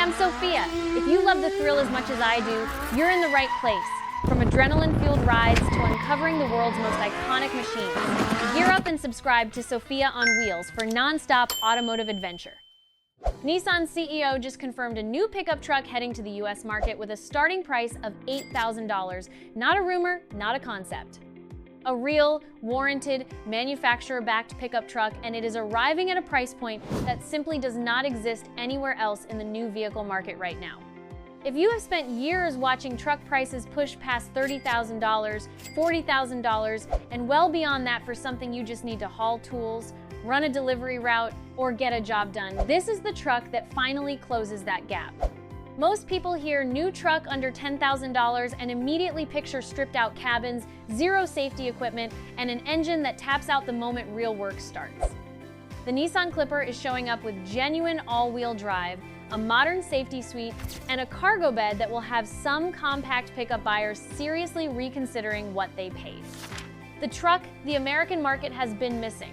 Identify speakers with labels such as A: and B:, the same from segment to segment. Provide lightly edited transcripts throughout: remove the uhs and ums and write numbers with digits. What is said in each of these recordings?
A: I'm Sophia. If you love the thrill as much as I do, you're in the right place. From adrenaline-fueled rides to uncovering the world's most iconic machines, gear up and subscribe to Sophia on Wheels for non-stop automotive adventure. Nissan CEO just confirmed a new pickup truck heading to the US market with a starting price of $8,000. Not a rumor, not a concept. A real, warranted, manufacturer-backed pickup truck, and it is arriving at a price point that simply does not exist anywhere else in the new vehicle market right now. If you have spent years watching truck prices push past $30,000, $40,000, and well beyond that for something you just need to haul tools, run a delivery route, or get a job done, this is the truck that finally closes that gap. Most people hear new truck under $10,000 and immediately picture stripped-out cabins, zero safety equipment, and an engine that taps out the moment real work starts. The Nissan Clipper is showing up with genuine all-wheel drive, a modern safety suite, and a cargo bed that will have some compact pickup buyers seriously reconsidering what they paid. The truck the American market has been missing.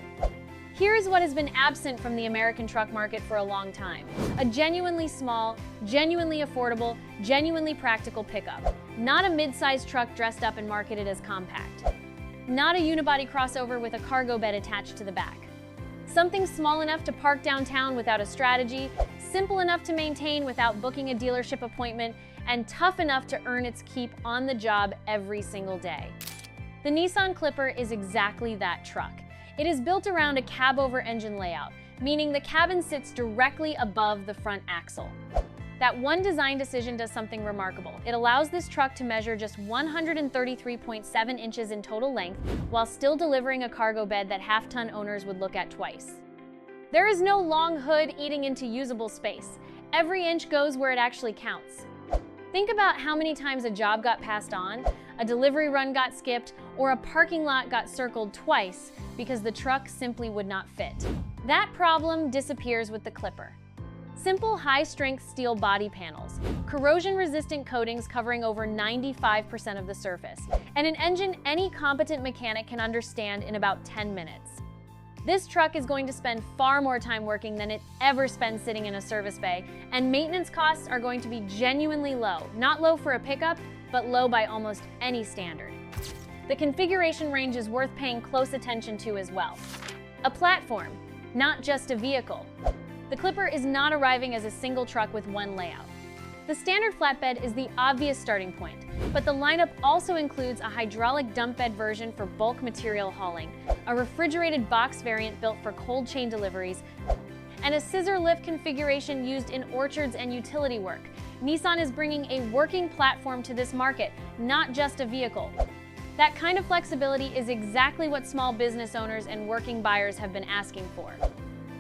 A: Here is what has been absent from the American truck market for a long time: a genuinely small, genuinely affordable, genuinely practical pickup. Not a mid-sized truck dressed up and marketed as compact. Not a unibody crossover with a cargo bed attached to the back. Something small enough to park downtown without a strategy, simple enough to maintain without booking a dealership appointment, and tough enough to earn its keep on the job every single day. The Nissan Clipper is exactly that truck. It is built around a cabover engine layout, meaning the cabin sits directly above the front axle. That one design decision does something remarkable. It allows this truck to measure just 133.7 inches in total length, while still delivering a cargo bed that half-ton owners would look at twice. There is no long hood eating into usable space. Every inch goes where it actually counts. Think about how many times a job got passed on, a delivery run got skipped, or a parking lot got circled twice because the truck simply would not fit. That problem disappears with the Clipper. Simple high-strength steel body panels, corrosion-resistant coatings covering over 95% of the surface, and an engine any competent mechanic can understand in about 10 minutes. This truck is going to spend far more time working than it ever spends sitting in a service bay, and maintenance costs are going to be genuinely low. Not low for a pickup, but low by almost any standard. The configuration range is worth paying close attention to as well. A platform, not just a vehicle. The Clipper is not arriving as a single truck with one layout. The standard flatbed is the obvious starting point, but the lineup also includes a hydraulic dump bed version for bulk material hauling, a refrigerated box variant built for cold chain deliveries, and a scissor lift configuration used in orchards and utility work. Nissan is bringing a working platform to this market, not just a vehicle. That kind of flexibility is exactly what small business owners and working buyers have been asking for.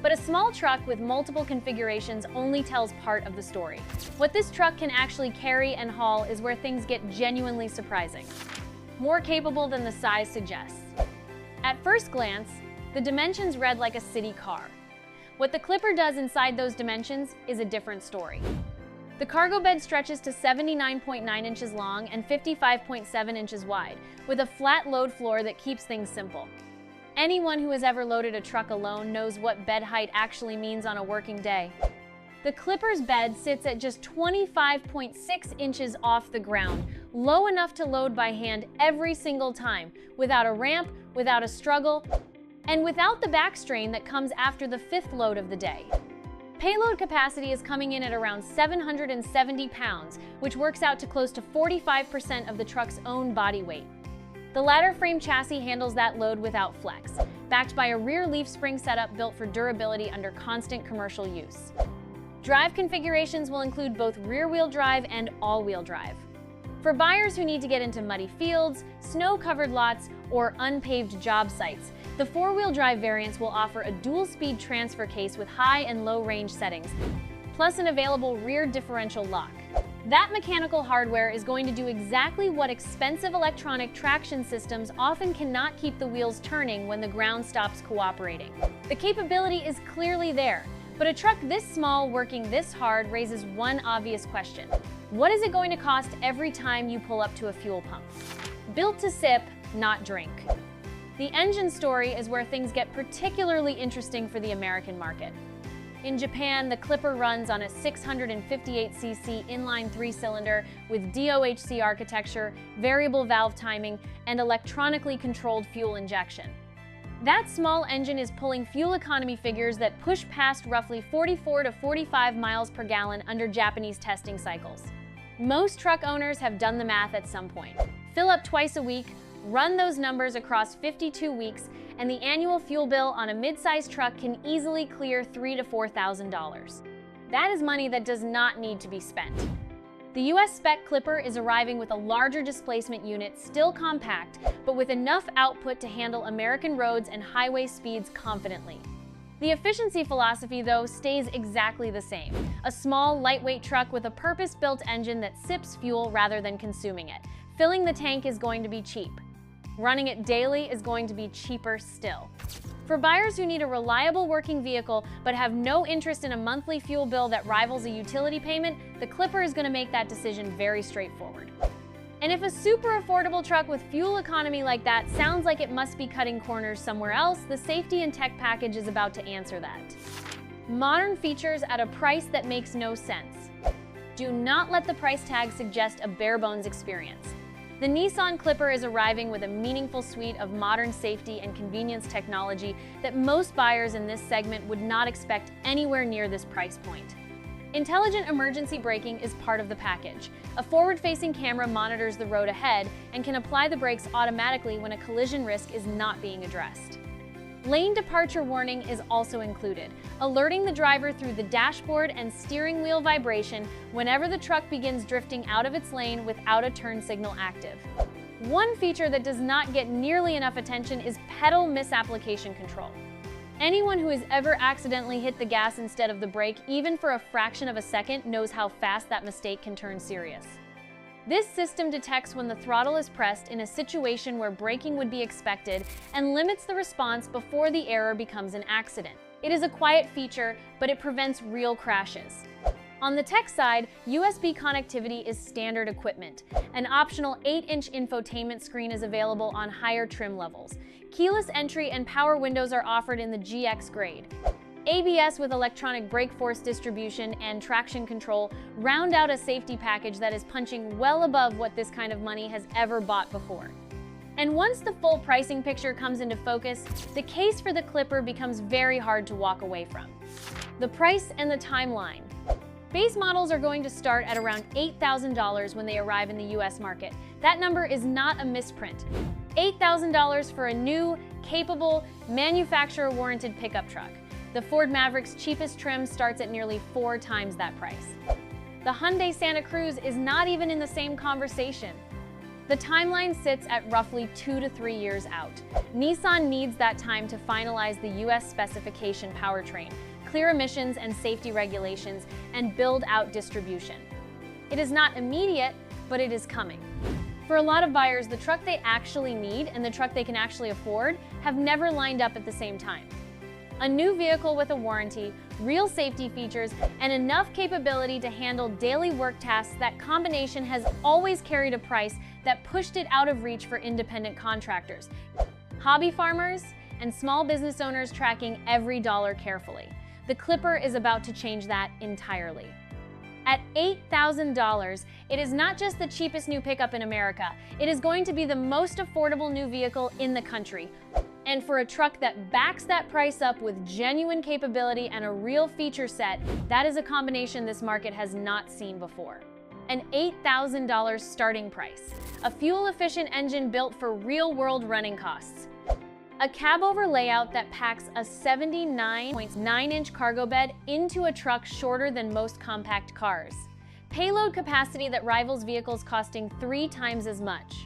A: But a small truck with multiple configurations only tells part of the story. What this truck can actually carry and haul is where things get genuinely surprising. More capable than the size suggests. At first glance, the dimensions read like a city car. What the Clipper does inside those dimensions is a different story. The cargo bed stretches to 79.9 inches long and 55.7 inches wide, with a flat load floor that keeps things simple. Anyone who has ever loaded a truck alone knows what bed height actually means on a working day. The Clipper's bed sits at just 25.6 inches off the ground, low enough to load by hand every single time, without a ramp, without a struggle, and without the back strain that comes after the fifth load of the day. Payload capacity is coming in at around 770 pounds, which works out to close to 45% of the truck's own body weight. The ladder frame chassis handles that load without flex, backed by a rear leaf spring setup built for durability under constant commercial use. Drive configurations will include both rear-wheel drive and all-wheel drive. For buyers who need to get into muddy fields, snow-covered lots, or unpaved job sites, the four-wheel drive variants will offer a dual-speed transfer case with high and low range settings, plus an available rear differential lock. That mechanical hardware is going to do exactly what expensive electronic traction systems often cannot keep the wheels turning when the ground stops cooperating. The capability is clearly there, but a truck this small working this hard raises one obvious question. What is it going to cost every time you pull up to a fuel pump? Built to sip, not drink. The engine story is where things get particularly interesting for the American market. In Japan, the Clipper runs on a 658cc inline 3-cylinder with DOHC architecture, variable valve timing, and electronically controlled fuel injection. That small engine is pulling fuel economy figures that push past roughly 44 to 45 miles per gallon under Japanese testing cycles. Most truck owners have done the math at some point. Fill up twice a week, run those numbers across 52 weeks, and the annual fuel bill on a mid-sized truck can easily clear $3,000 to $4,000. That is money that does not need to be spent. The US spec Clipper is arriving with a larger displacement unit, still compact, but with enough output to handle American roads and highway speeds confidently. The efficiency philosophy, though, stays exactly the same. A small, lightweight truck with a purpose-built engine that sips fuel rather than consuming it. Filling the tank is going to be cheap. Running it daily is going to be cheaper still. For buyers who need a reliable working vehicle but have no interest in a monthly fuel bill that rivals a utility payment, the Clipper is going to make that decision very straightforward. And if a super affordable truck with fuel economy like that sounds like it must be cutting corners somewhere else, the safety and tech package is about to answer that. Modern features at a price that makes no sense. Do not let the price tag suggest a bare-bones experience. The Nissan Clipper is arriving with a meaningful suite of modern safety and convenience technology that most buyers in this segment would not expect anywhere near this price point. Intelligent emergency braking is part of the package. A forward-facing camera monitors the road ahead and can apply the brakes automatically when a collision risk is not being addressed. Lane departure warning is also included, alerting the driver through the dashboard and steering wheel vibration whenever the truck begins drifting out of its lane without a turn signal active. One feature that does not get nearly enough attention is pedal misapplication control. Anyone who has ever accidentally hit the gas instead of the brake, even for a fraction of a second, knows how fast that mistake can turn serious. This system detects when the throttle is pressed in a situation where braking would be expected and limits the response before the error becomes an accident. It is a quiet feature, but it prevents real crashes. On the tech side, USB connectivity is standard equipment. An optional 8-inch infotainment screen is available on higher trim levels. Keyless entry and power windows are offered in the GX grade. ABS with electronic brake force distribution and traction control round out a safety package that is punching well above what this kind of money has ever bought before. And once the full pricing picture comes into focus, the case for the Clipper becomes very hard to walk away from. The price and the timeline. Base models are going to start at around $8,000 when they arrive in the US market. That number is not a misprint. $8,000 for a new, capable, manufacturer-warranted pickup truck. The Ford Maverick's cheapest trim starts at nearly 4 times that price. The Hyundai Santa Cruz is not even in the same conversation. The timeline sits at roughly 2 to 3 years out. Nissan needs that time to finalize the US specification powertrain, clear emissions and safety regulations, and build out distribution. It is not immediate, but it is coming. For a lot of buyers, the truck they actually need and the truck they can actually afford have never lined up at the same time. A new vehicle with a warranty, real safety features, and enough capability to handle daily work tasks, that combination has always carried a price that pushed it out of reach for independent contractors, hobby farmers, and small business owners tracking every dollar carefully. The Clipper is about to change that entirely. At $8,000, it is not just the cheapest new pickup in America, it is going to be the most affordable new vehicle in the country. And for a truck that backs that price up with genuine capability and a real feature set, that is a combination this market has not seen before. An $8,000 starting price, a fuel-efficient engine built for real-world running costs, a cabover layout that packs a 79.9-inch cargo bed into a truck shorter than most compact cars, payload capacity that rivals vehicles costing 3 times as much,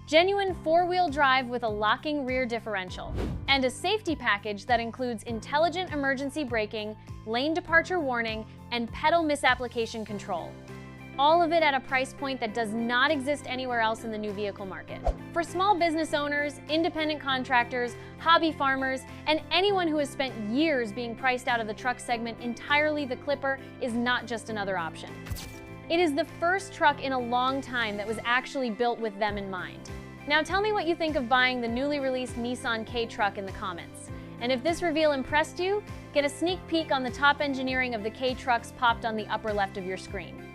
A: genuine 4-wheel drive with a locking rear differential, and a safety package that includes intelligent emergency braking, lane departure warning, and pedal misapplication control. All of it at a price point that does not exist anywhere else in the new vehicle market. For small business owners, independent contractors, hobby farmers, and anyone who has spent years being priced out of the truck segment entirely, the Clipper is not just another option. It is the first truck in a long time that was actually built with them in mind. Now tell me what you think of buying the newly released Nissan K truck in the comments. And if this reveal impressed you, get a sneak peek on the top engineering of the K trucks popped on the upper left of your screen.